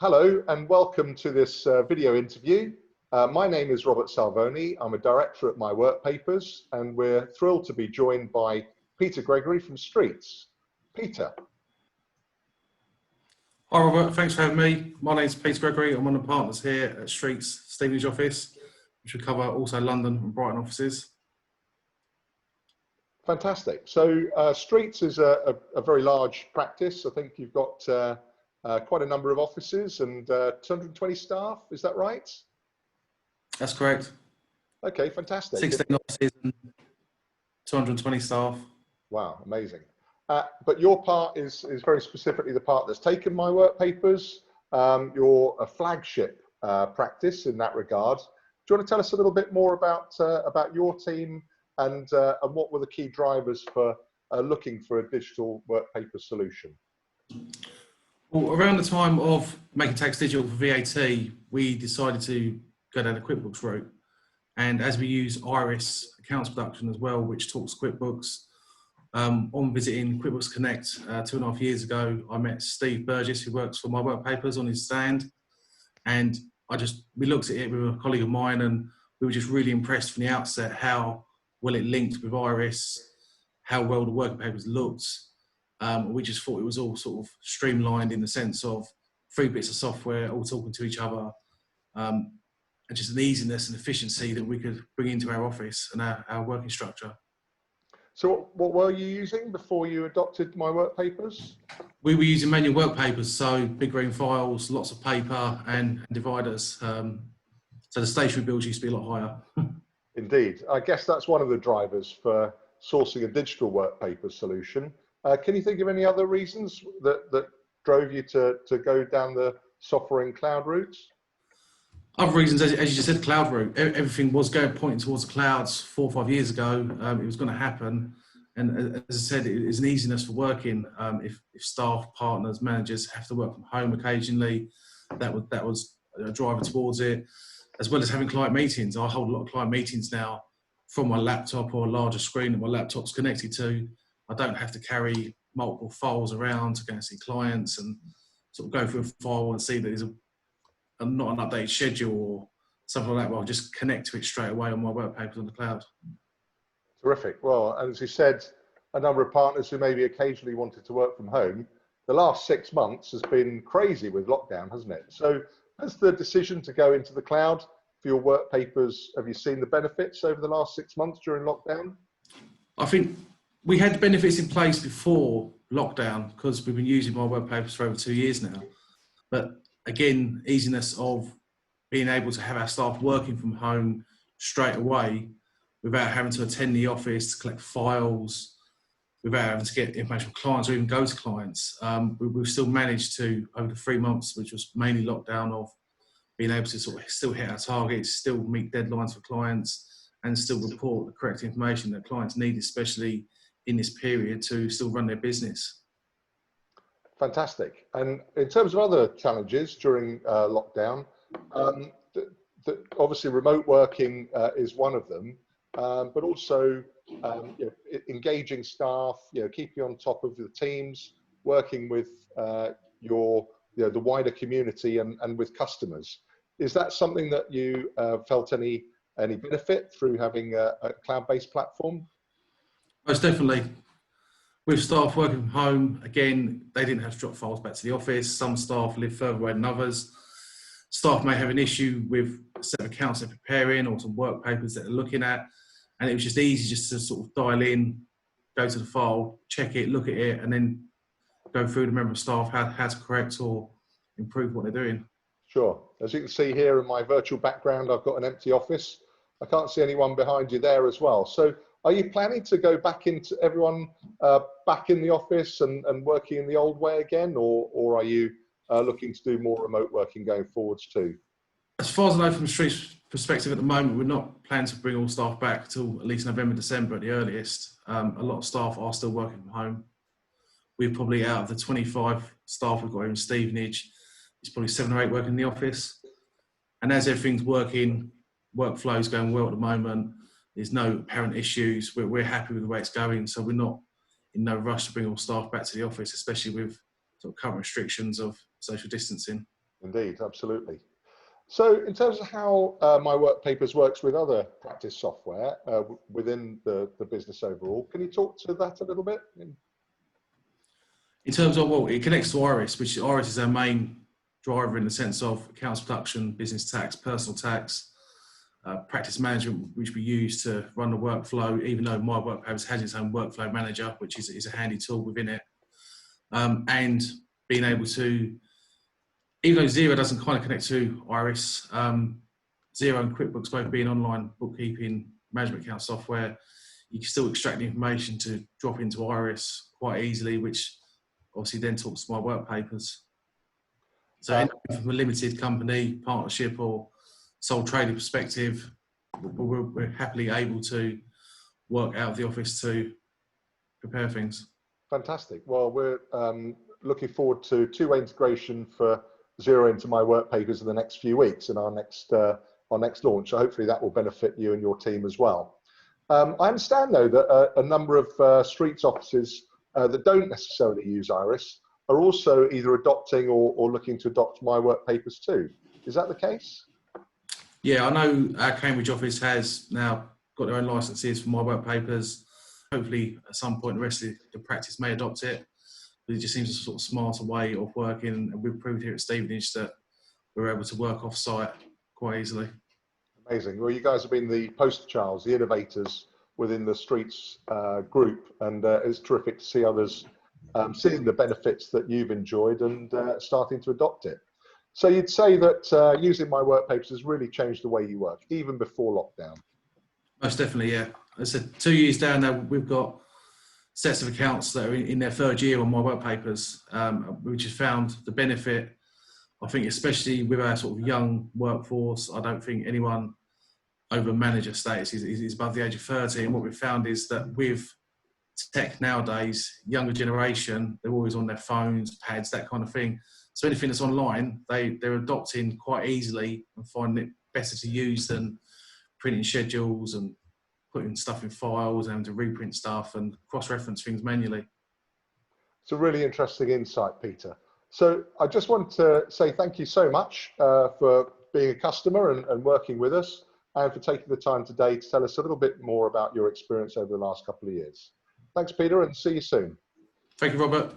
Hello and welcome to this video interview. My name is Robert Salvoni. I'm a director at MyWorkpapers and we're thrilled to be joined by Peter Gregory from Streets. Peter. Hi Robert, thanks for having me. My name is Peter Gregory. I'm one of the partners here at Streets Stevenage office, which we cover also London and Brighton offices. Fantastic. So Streets is a very large practice. I think you've got quite a number of offices and 220 staff, is that right? That's correct. Okay, fantastic. 16 offices and 220 staff. Wow, amazing. But your part is very specifically the part that's taken MyWorkpapers. You're a flagship practice in that regard. Do you want to tell us a little bit more about your team and what were the key drivers for looking for a digital workpaper solution? Well, around the time of making tax digital for VAT, we decided to go down the QuickBooks route. And as we use Iris accounts production as well, which talks QuickBooks, on visiting QuickBooks Connect 2.5 years ago, I met Steve Burgess, who works for MyWorkpapers, on his stand. And we looked at it with a colleague of mine and we were just really impressed from the outset how well it linked with Iris, how well the workpapers looked. We just thought it was all sort of streamlined in the sense of 3 bits of software all talking to each other, and just an easiness and efficiency that we could bring into our office and our working structure. So what were you using before you adopted MyWorkpapers? We were using manual workpapers, so big green files, lots of paper and dividers. So the stationery bills used to be a lot higher. Indeed. I guess that's one of the drivers for sourcing a digital workpaper solution. Can you think of any other reasons that drove you to go down the software and cloud routes? Other reasons, as you just said, cloud route. Everything was pointing towards the clouds 4 or 5 years ago. It was going to happen. And as I said, it is an easiness for working. If staff, partners, managers have to work from home occasionally, that was a driver towards it, as well as having client meetings. I hold a lot of client meetings now from my laptop or a larger screen that my laptop's connected to. I don't have to carry multiple files around to go and see clients and sort of go through a file and see that there's not an updated schedule or something like that. But I'll just connect to it straight away on MyWorkpapers on the cloud. Terrific. Well, as you said, a number of partners who maybe occasionally wanted to work from home, the last 6 months has been crazy with lockdown, hasn't it? So has the decision to go into the cloud for your workpapers, have you seen the benefits over the last 6 months during lockdown? I think we had the benefits in place before lockdown because we've been using MyWorkpapers for over 2 years now. But again, easiness of being able to have our staff working from home straight away without having to attend the office to collect files, without having to get information from clients or even go to clients. We've still managed to, over the 3 months, which was mainly lockdown, of being able to sort of still hit our targets, still meet deadlines for clients, and still report the correct information that clients need, especially in this period, to still run their business. Fantastic. And in terms of other challenges during lockdown, obviously remote working is one of them, but also engaging staff, keeping on top of the teams, working with the wider community and with customers. Is that something that you felt any benefit through having a cloud-based platform? Most definitely. With staff working from home, again, they didn't have to drop files back to the office. Some staff live further away than others. Staff may have an issue with a set of accounts they're preparing or some work papers that they're looking at. And it was just easy just to sort of dial in, go to the file, check it, look at it, and then go through the member of staff how to correct or improve what they're doing. Sure. As you can see here in my virtual background, I've got an empty office. I can't see anyone behind you there as well. So are you planning to go back into everyone back in the office and working in the old way again, or are you looking to do more remote working going forwards too? As far as I know from the Streets perspective at the moment, we're not planning to bring all staff back till at least November, December at the earliest. A lot of staff are still working from home. We're probably, out of the 25 staff we've got here in Stevenage, it's probably 7 or 8 working in the office. And as everything's working, workflow's going well at the moment, there's no apparent issues. We're happy with the way it's going, so we're not in no rush to bring all staff back to the office, especially with sort of current restrictions of social distancing. Indeed, absolutely. So in terms of how MyWorkpapers works with other practice software within the business overall, can you talk to that a little bit? In terms of, well, it connects to Iris, which Iris is our main driver in the sense of accounts production, business tax, personal tax, practice management, which we use to run the workflow, even though MyWorkpapers has its own workflow manager, which is a handy tool within it. And being able to, even though Xero doesn't kind of connect to Iris, Xero and QuickBooks both being online bookkeeping management account software, you can still extract the information to drop into Iris quite easily, which obviously then talks to MyWorkpapers. So anything from a limited company, partnership or sole trader perspective, we're happily able to work out of the office to prepare things. Fantastic. Well, we're looking forward to two-way integration for Xero into MyWorkpapers in the next few weeks in our next launch. So hopefully that will benefit you and your team as well. I understand though that a number of streets offices that don't necessarily use Iris are also either adopting or looking to adopt MyWorkpapers too. Is that the case? Yeah, I know our Cambridge office has now got their own licenses for MyWorkpapers. Hopefully at some point the rest of the practice may adopt it. But it just seems a sort of smarter way of working, and we've proved here at Stevenage that we're able to work off-site quite easily. Amazing. Well, you guys have been the poster childs, the innovators within the Streets group, and it's terrific to see others seeing the benefits that you've enjoyed and starting to adopt it. So you'd say that using MyWorkpapers has really changed the way you work, even before lockdown? Most definitely, yeah. As I said, 2 years down now, we've got sets of accounts that are in their third year on MyWorkpapers, which has found the benefit. I think especially with our sort of young workforce, I don't think anyone over manager status is above the age of 30. And what we've found is that with tech nowadays, younger generation, they're always on their phones, pads, that kind of thing. So anything that's online, they're adopting quite easily and finding it better to use than printing schedules and putting stuff in files and to reprint stuff and cross-reference things manually. It's a really interesting insight, Peter. So I just want to say thank you so much for being a customer and working with us, and for taking the time today to tell us a little bit more about your experience over the last couple of years. Thanks, Peter, and see you soon. Thank you, Robert.